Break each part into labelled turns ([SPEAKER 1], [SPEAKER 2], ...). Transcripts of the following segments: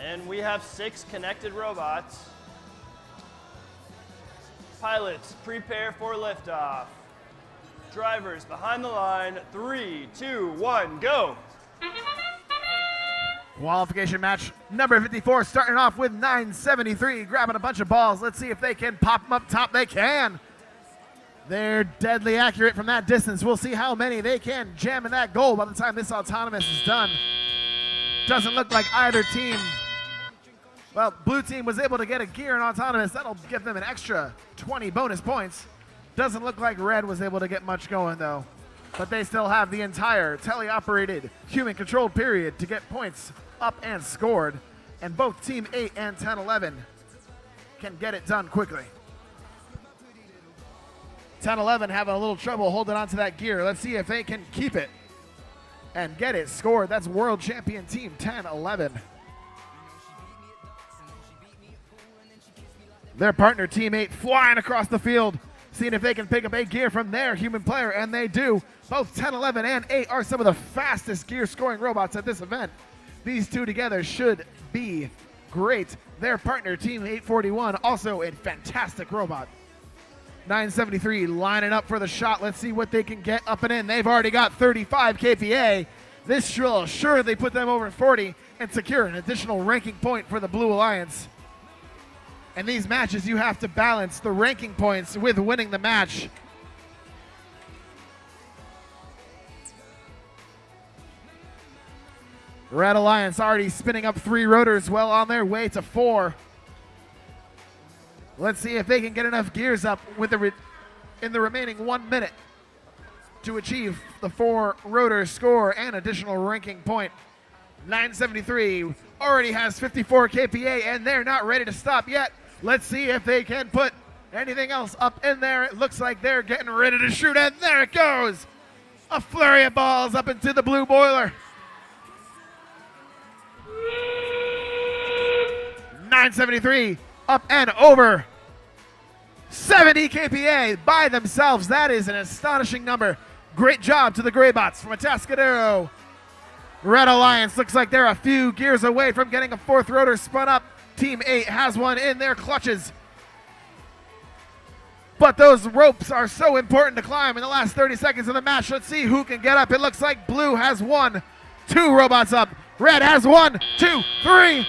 [SPEAKER 1] And we have 6 connected robots. Pilots, prepare for liftoff. Drivers behind the line, 3, 2, 1, go.
[SPEAKER 2] Qualification match number 54 starting off with 973 grabbing a bunch of balls. Let's see if they can pop them up top. They can. They're deadly accurate from that distance. We'll see how many they can jam in that goal by the time this autonomous is done. Doesn't look like either team. Well, blue team was able to get a gear in autonomous. That'll give them an extra 20 bonus points. Doesn't look like red was able to get much going though. But they still have the entire teleoperated human-controlled period to get points up and scored. And both Team 8 and 10-11 can get it done quickly. 10-11 having a little trouble holding on to that gear. Let's see if they can keep it and get it scored. That's world champion team 10-11. Their partner, Team 8, flying across the field, seeing if they can pick up a gear from their human player, and they do. Both 10, 11, and 8 are some of the fastest gear-scoring robots at this event. These two together should be great. Their partner, Team 841, also a fantastic robot. 973 lining up for the shot. Let's see what they can get up and in. They've already got 35 KPA. This will assuredly put them over 40 and secure an additional ranking point for the Blue Alliance. In these matches, you have to balance the ranking points with winning the match. Red Alliance already spinning up 3 rotors, well on their way to 4. Let's see if they can get enough gears up with in the remaining 1 minute to achieve the 4 rotor score and additional ranking point. 973 already has 54 KPA and they're not ready to stop yet. Let's see if they can put anything else up in there. It looks like they're getting ready to shoot, and there it goes. A flurry of balls up into the blue boiler. 973 up and over 70 KPA by themselves. That is an astonishing number. Great job to the Greybots from Atascadero. Red Alliance looks like they're a few gears away from getting a 4th rotor spun up. Team 8 has one in their clutches. But those ropes are so important to climb in the last 30 seconds of the match. Let's see who can get up. It looks like blue has 1, 2 robots up. Red has 1, 2, 3.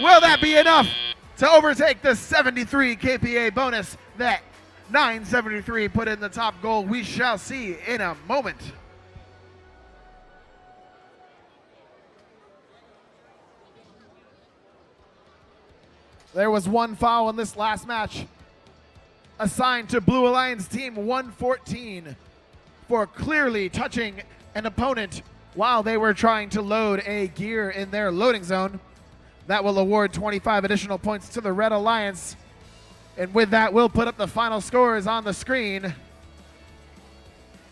[SPEAKER 2] Will that be enough to overtake the 73 KPA bonus that 973 put in the top goal? We shall see in a moment. There was 1 foul in this last match assigned to Blue Alliance Team 114 for clearly touching an opponent while they were trying to load a gear in their loading zone. That will award 25 additional points to the Red Alliance. And with that, we'll put up the final scores on the screen.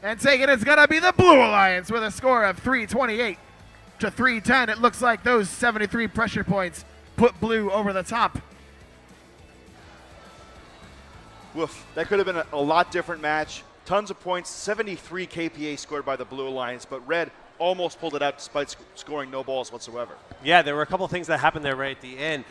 [SPEAKER 2] And taking it's going to be the Blue Alliance with a score of 328 to 310. It looks like those 73 pressure points put blue over the top.
[SPEAKER 3] Woof, that could have been a lot different match. Tons of points, 73 KPA scored by the Blue Alliance, but red almost pulled it out despite scoring no balls whatsoever.
[SPEAKER 4] Yeah, there were a couple of things that happened there right at the end.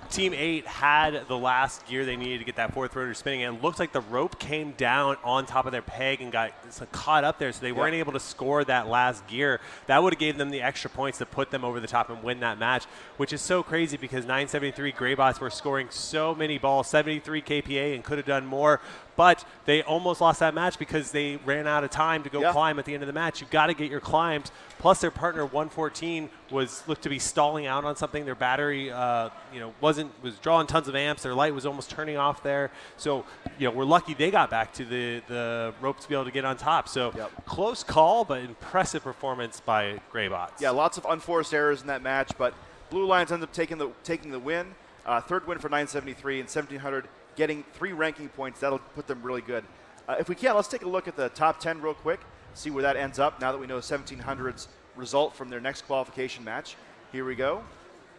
[SPEAKER 4] Team 8 had the last gear they needed to get that 4th rotor spinning, and it looked like the rope came down on top of their peg and got caught up there, so they weren't able to score that last gear. That would have gave them the extra points to put them over the top and win that match, which is so crazy because 973 Greybots were scoring so many balls, 73 KPA, and could have done more. But they almost lost that match because they ran out of time to go climb at the end of the match. You've got to get your climbs. Plus, their partner 114 looked to be stalling out on something. Their battery, was drawing tons of amps. Their light was almost turning off there. So, we're lucky they got back to the rope to be able to get on top. So, close call, but impressive performance by Greybots.
[SPEAKER 3] Yeah, lots of unforced errors in that match, but Blue Alliance ended up taking the win. 3rd win for 973 and 1700. Getting 3 ranking points, that'll put them really good. If we can, let's take a look at the top 10 real quick, see where that ends up now that we know 1700's result from their next qualification match. Here we go.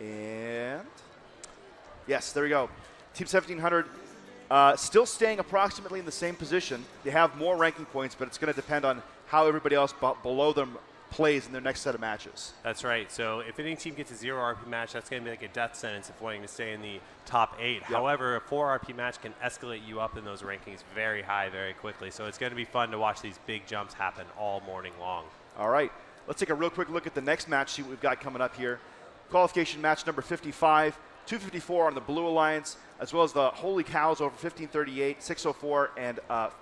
[SPEAKER 3] And yes, there we go. Team 1700 still staying approximately in the same position. They have more ranking points, but it's going to depend on how everybody else below them plays in their next set of matches.
[SPEAKER 4] That's right. So if any team gets a 0 RP match, that's going to be like a death sentence if wanting to stay in the top 8.
[SPEAKER 3] Yep.
[SPEAKER 4] However, a 4 RP match can escalate you up in those rankings very high very quickly. So it's going to be fun to watch these big jumps happen all morning long.
[SPEAKER 3] All right, let's take a real quick look at the next match, see what we've got coming up here. Qualification match number 55, 254 on the Blue Alliance, as well as the Holy Cows over 1538, 604, and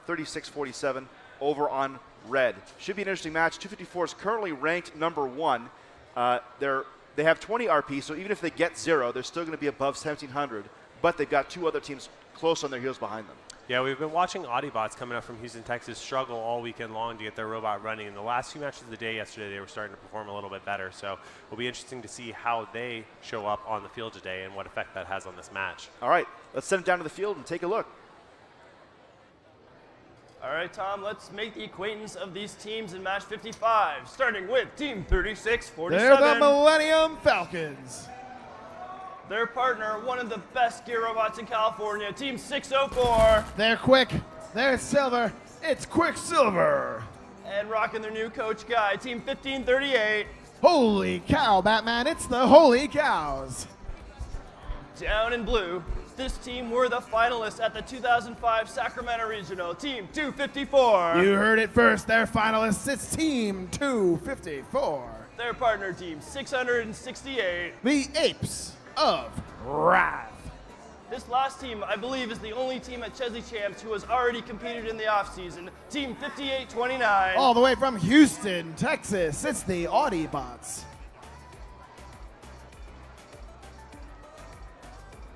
[SPEAKER 3] 3647 over on Red. Should be an interesting match. 254 is currently ranked number 1. They have 20 RP, so even if they get 0, they're still going to be above 1700, but they've got 2 other teams close on their heels behind them.
[SPEAKER 4] Yeah, we've been watching Audiobots coming up from Houston, Texas struggle all weekend long to get their robot running. In the last few matches of the day yesterday, they were starting to perform a little bit better. So it'll be interesting to see how they show up on the field today and what effect that has on this match.
[SPEAKER 3] All right, let's send them down to the field and take a look.
[SPEAKER 1] All right, Tom, let's make the acquaintance of these teams in match 55, starting with Team 3647.
[SPEAKER 2] They're the Millennium Falcons.
[SPEAKER 1] Their partner, one of the best gear robots in California, Team 604.
[SPEAKER 2] They're quick. They're silver. It's Quicksilver.
[SPEAKER 1] And rocking their new coach guy, Team 1538.
[SPEAKER 2] Holy cow, Batman. It's the Holy Cows.
[SPEAKER 1] Down in blue, this team were the finalists at the 2005 Sacramento Regional, Team 254.
[SPEAKER 2] You heard it first. They're finalists. It's Team 254.
[SPEAKER 1] Their partner, Team 668.
[SPEAKER 2] The Apes of Wrath.
[SPEAKER 1] This last team, I believe, is the only team at Chezy Champs who has already competed in the offseason, Team 5829.
[SPEAKER 2] All the way from Houston, Texas, it's the Audiobots.